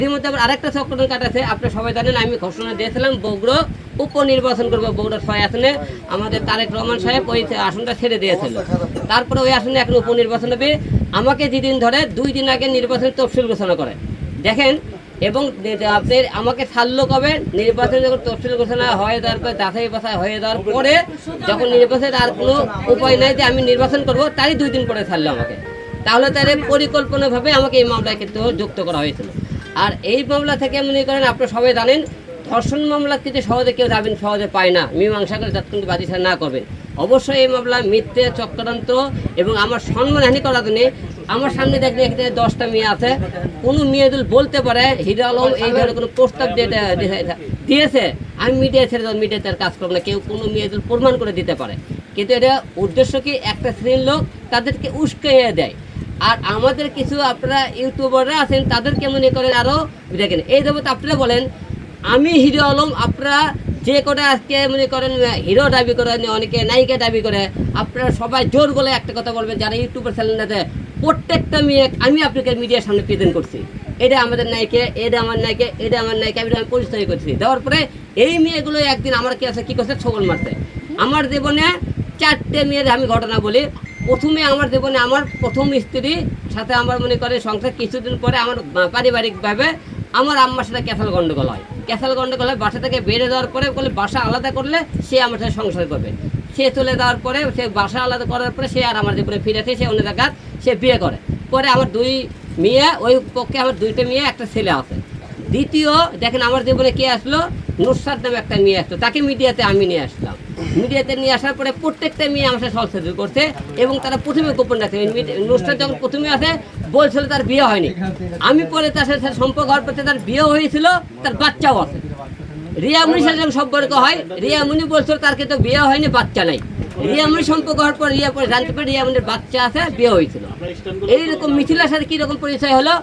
এর মধ্যে আবার আরেকটা চক্রান্ত কাটাছে। আপনারা সবাই জানেন আমি ঘোষণা দিয়েছিলাম বগুড়া উপনির্বাচন করবো। বগুড়া 6 আসনে আমাদের তারেক রহমান সাহেব ওই আসনটা ছেড়ে দিয়েছিল। তারপরে ওই আসনে এখন উপনির্বাচন হবে। আমাকে যেদিন ধরে 2 দিন আগে নির্বাচনের তফসিল ঘোষণা করে দেখেন, এবং আপনার আমাকে ছাড়লো কবে? নির্বাচন যখন তফসিল ঘোষণা হয়ে যাওয়ার পরে, যাচাই বাছাই হয়ে যাওয়ার পরে, যখন নির্বাচনের আর কোনো উপায় নাই যে আমি নির্বাচন করবো, তারই 2 দিন পরে ছাড়লো আমাকে। তাহলে তাদের পরিকল্পনাভাবে আমাকে এই মামলায় কিন্তু যুক্ত করা হয়েছিল। আর এই মামলা থেকে মনে করেন আপনারা সবাই জানেন, ধর্ষণ মামলা কিন্তু সহজে কেউ যাবেন, সহজে পায় না, মীমাংসা করে যতক্ষণ বাদী না করবেন। অবশ্যই এই মামলা মিথ্যে চক্রান্ত এবং আমার সম্মানহানি করার জন্য আমার সামনে দেখলে এখানে 10টা মেয়ে আছে। কোনো মেয়ে যদি বলতে পারে হিরো আলম এই ধরনের কোনো প্রস্তাব দিয়েছে, আমি মিডিয়া ছেড়ে দেবো, মিডিয়াতে আর কাজ করবো না। কেউ কোনো মেয়ে যদি প্রমাণ করে দিতে পারে, কিন্তু এটা উদ্দেশ্য কি একটা শ্রেণীর লোক তাদেরকে উস্কাইয়ে দেয়। আর আমাদের কিছু আপনারা ইউটিউবাররা আছেন, তাদেরকে মনে করেন আরও দেখেন। এই যাবত আপনারা বলেন আমি হিরো আলম, আপনারা যে কটা আজকে মনে করেন হিরো দাবি করে, অনেকে নায়িকা দাবি করে, আপনারা সবাই জোর বলে একটা কথা বলবেন যারা ইউটিউবের চ্যানেলটাতে প্রত্যেকটা মেয়ে আমি আপনাকে মিডিয়ার সামনে প্রেজেন্ট করছি, এটা আমাদের নায়িকা, এটা আমার নায়িকা, এটা আমার নায়িকা, আমি পরিচয় করছি। দেওয়ার পরে এই মেয়েগুলো একদিন আমার কি আছে, কী করছে, ছবল মারছে। আমার জীবনে 4টে মেয়ের আমি ঘটনা বলি। প্রথমে আমার জীবনে আমার প্রথম স্ত্রী সাথে আমার মনে করে সংসার, কিছুদিন পরে আমার পারিবারিকভাবে আমার আম্মার সাথে ক্যাসাল গন্ডগোল হয়। ক্যাসাল গন্ডগোল হয়, বাসা থেকে বেড়ে যাওয়ার পরে বলে বাসা আলাদা করলে সে আমার সাথে সংসার করবে। সে চলে যাওয়ার পরে, সে বাসা আলাদা করার পরে সে আর আমার জীবনে ফিরেছে, সে অন্য জায়গায় সে বিয়ে করে। পরে আমার 2 মেয়ে, ওই পক্ষে আমার 2টে মেয়ে, একটা ছেলে আছে। দ্বিতীয় দেখেন আমার জীবনে কে আসলো, নুসরাত নামে একটা মেয়ে আসলো, তাকে মিডিয়াতে আমি নিয়ে আসলাম। মিডিয়াতে নিয়ে আসার পরে প্রত্যেকটা মেয়ে আমার সাথে সহযোগিতা করছে এবং তারা প্রথমে গোপন রাখছে। নুসরাত যখন প্রথমে আসে বলছিল তার বিয়ে হয়নি, আমি পরে তার সাথে সম্পর্ক হওয়ার পরে তার বিয়ে হয়েছিল, তার বাচ্চাও আছে। রিয়ামনির সাথে যখন সম্পর্ক হয়, রিয়ামনি বলছিল তার কিন্তু বিয়ে হয়নি, বাচ্চা নাই। রিয়ামনির সম্পর্ক হওয়ার পর রিয়া পরে জানতে পারে রিয়ামনির বাচ্চা আছে, বিয়ে হয়েছিল। এইরকম মিথিলার সাথে কীরকম পরিচয় হলো।